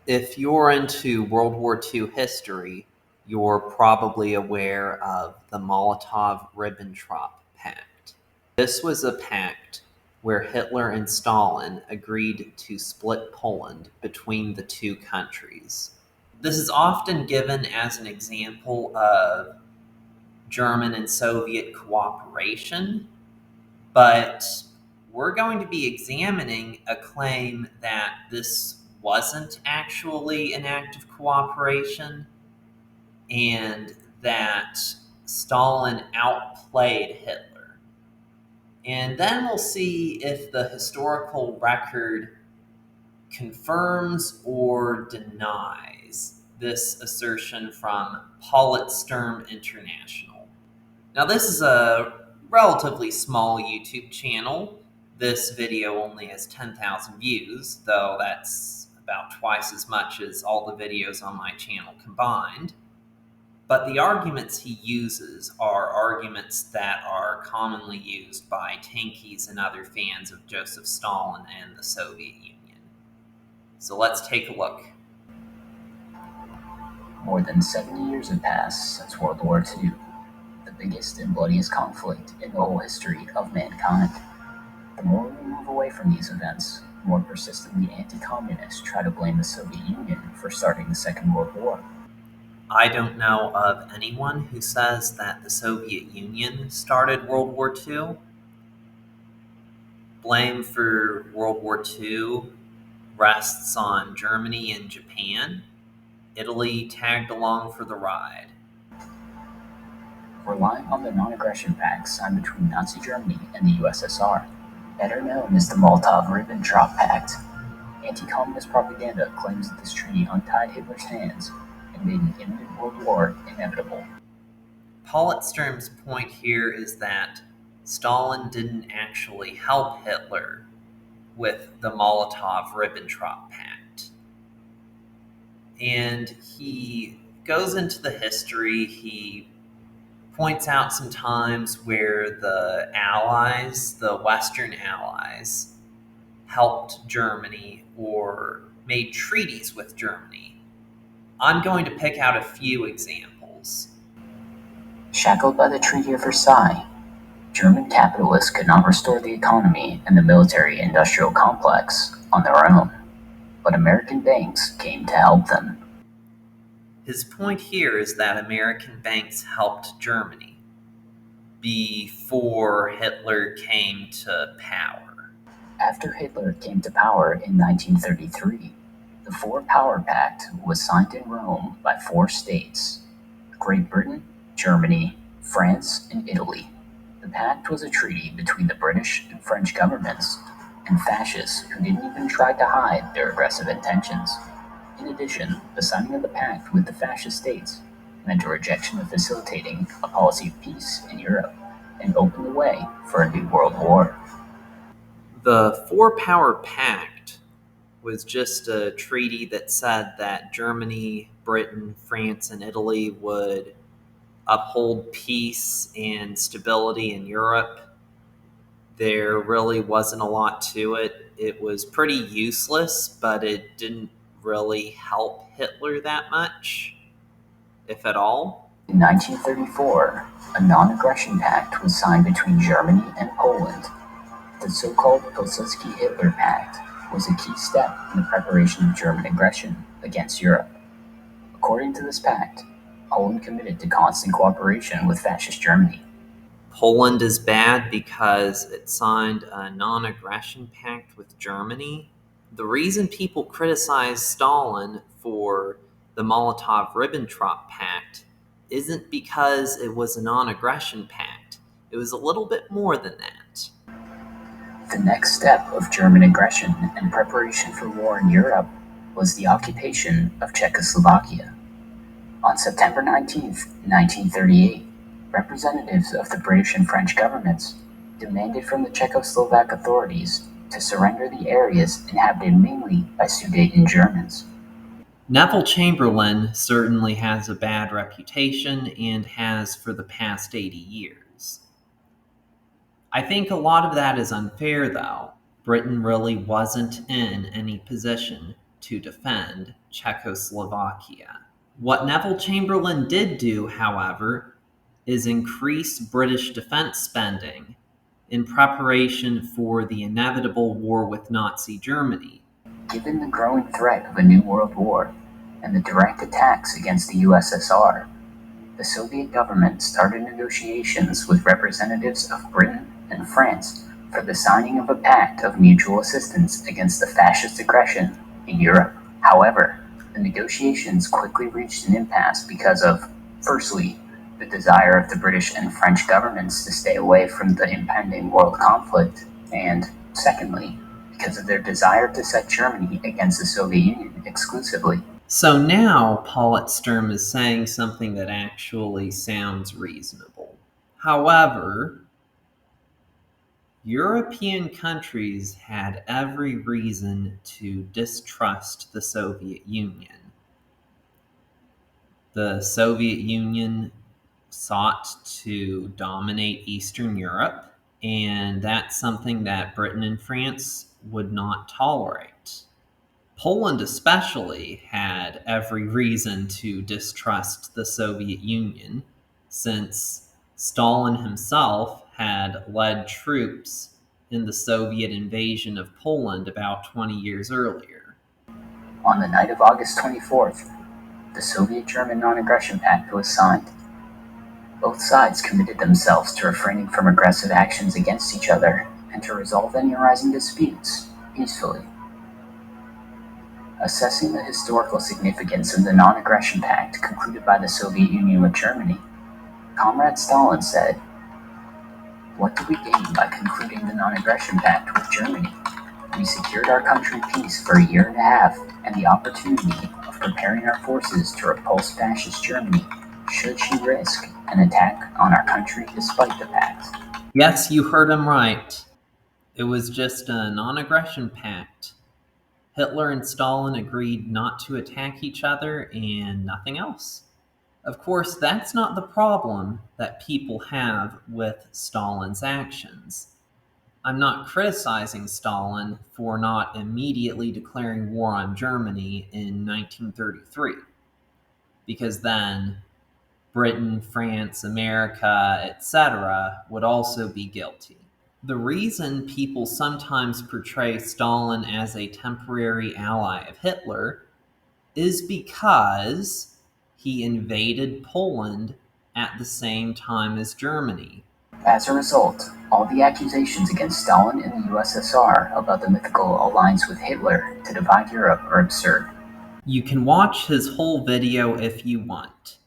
If you're into World War II history, you're probably aware of the Molotov-Ribbentrop Pact. This was a pact where Hitler and Stalin agreed to split Poland between the two countries. This is often given as an example of German and Soviet cooperation, but we're going to be examining a claim that this wasn't actually an act of cooperation and that Stalin outplayed Hitler. And then we'll see if the historical record confirms or denies this assertion from Politsturm International. Now, this is a relatively small YouTube channel. This video only has 10,000 views, though that's about twice as much as all the videos on my channel combined. But the arguments he uses are arguments that are commonly used by tankies and other fans of Joseph Stalin and the Soviet Union. So let's take a look. More than 70 years have passed since World War II, the biggest and bloodiest conflict in the whole history of mankind. The more we move away from these events, the more persistently anti-communists try to blame the Soviet Union for starting the Second World War. I don't know of anyone who says that the Soviet Union started World War II. Blame for World War II rests on Germany and Japan. Italy tagged along for the ride. Relying on the non-aggression pact signed between Nazi Germany and the USSR, better known as the Molotov-Ribbentrop Pact, anti-communist propaganda claims that this treaty untied Hitler's hands and made an imminent world war inevitable. Politsturm's point here is that Stalin didn't actually help Hitler with the Molotov-Ribbentrop Pact. And he goes into the history, he points out some times where the Allies, the Western Allies, helped Germany or made treaties with Germany. I'm going to pick out a few examples. Shackled by the Treaty of Versailles, German capitalists could not restore the economy and the military-industrial complex on their own, but American banks came to help them. His point here is that American banks helped Germany before Hitler came to power. After Hitler came to power in 1933, the Four-Power Pact was signed in Rome by 4 states: Great Britain, Germany, France, and Italy. The pact was a treaty between the British and French governments and fascists who didn't even try to hide their aggressive intentions. In addition, the signing of the pact with the fascist states meant a rejection of facilitating a policy of peace in Europe and opened the way for a new world war. The Four-Power Pact was just a treaty that said that Germany, Britain, France, and Italy would uphold peace and stability in Europe. There really wasn't a lot to it. It was pretty useless, but it didn't really help Hitler that much, if at all. In 1934, a non-aggression pact was signed between Germany and Poland. The so-called Pilsudski-Hitler Pact was a key step in the preparation of German aggression against Europe. According to this pact, Poland committed to constant cooperation with fascist Germany. Poland is bad because it signed a non-aggression pact with Germany. The reason people criticize Stalin for the Molotov-Ribbentrop Pact isn't because it was a non-aggression pact. It was a little bit more than that. The next step of German aggression and preparation for war in Europe was the occupation of Czechoslovakia. On September 19, 1938, representatives of the British and French governments demanded from the Czechoslovak authorities to surrender the areas inhabited mainly by Sudeten Germans. Neville Chamberlain certainly has a bad reputation and has for the past 80 years. I think a lot of that is unfair, though. Britain really wasn't in any position to defend Czechoslovakia. What Neville Chamberlain did do, however, is increase British defense spending in preparation for the inevitable war with Nazi Germany. Given the growing threat of a new world war and the direct attacks against the USSR, the Soviet government started negotiations with representatives of Britain and France for the signing of a pact of mutual assistance against the fascist aggression in Europe. However, the negotiations quickly reached an impasse because of, firstly, the desire of the British and French governments to stay away from the impending world conflict, and, secondly, because of their desire to set Germany against the Soviet Union exclusively. So now Politsturm is saying something that actually sounds reasonable. However, European countries had every reason to distrust the Soviet Union. The Soviet Union sought to dominate Eastern Europe, and that's something that Britain and France would not tolerate. Poland especially had every reason to distrust the Soviet Union, since Stalin himself had led troops in the Soviet invasion of Poland about 20 years earlier. On the night of August 24th, the Soviet-German Non-Aggression Pact was signed. Both sides committed themselves to refraining from aggressive actions against each other and to resolve any arising disputes peacefully. Assessing the historical significance of the Non-Aggression Pact concluded by the Soviet Union with Germany, Comrade Stalin said, "What do we gain by concluding the Non-Aggression Pact with Germany? We secured our country peace for a year and a half and the opportunity of preparing our forces to repulse fascist Germany should she risk an attack on our country despite the pact." Yes, you heard him right. It was just a non-aggression pact. Hitler and Stalin agreed not to attack each other and nothing else. Of course, that's not the problem that people have with Stalin's actions. I'm not criticizing Stalin for not immediately declaring war on Germany in 1933, because then Britain, France, America, etc. would also be guilty. The reason people sometimes portray Stalin as a temporary ally of Hitler is because he invaded Poland at the same time as Germany. As a result, all the accusations against Stalin and the USSR about the mythical alliance with Hitler to divide Europe are absurd. You can watch his whole video if you want.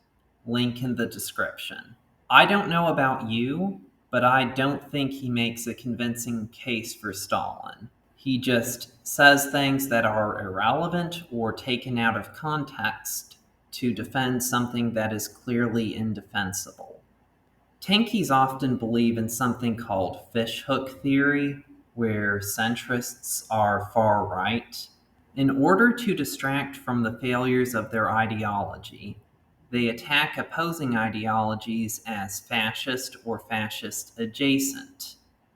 Link in the description. I don't know about you, but I don't think he makes a convincing case for Stalin. He just says things that are irrelevant or taken out of context to defend something that is clearly indefensible. Tankies often believe in something called fishhook theory, where centrists are far right. In order to distract from the failures of their ideology, they attack opposing ideologies as fascist or fascist adjacent.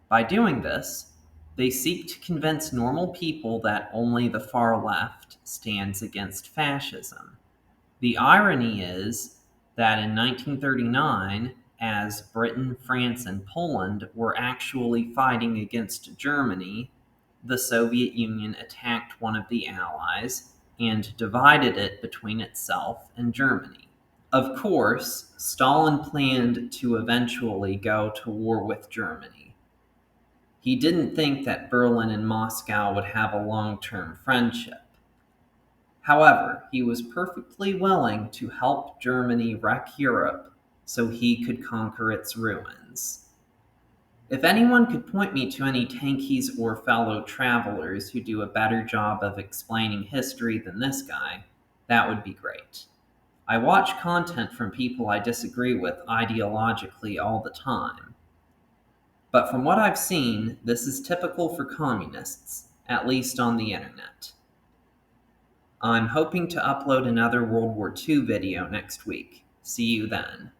By doing this, they seek to convince normal people that only the far left stands against fascism. The irony is that in 1939, as Britain, France, and Poland were actually fighting against Germany, the Soviet Union attacked one of the Allies and divided it between itself and Germany. Of course, Stalin planned to eventually go to war with Germany. He didn't think that Berlin and Moscow would have a long-term friendship. However, he was perfectly willing to help Germany wreck Europe so he could conquer its ruins. If anyone could point me to any tankies or fellow travelers who do a better job of explaining history than this guy, that would be great. I watch content from people I disagree with ideologically all the time. But from what I've seen, this is typical for communists, at least on the internet. I'm hoping to upload another World War II video next week. See you then.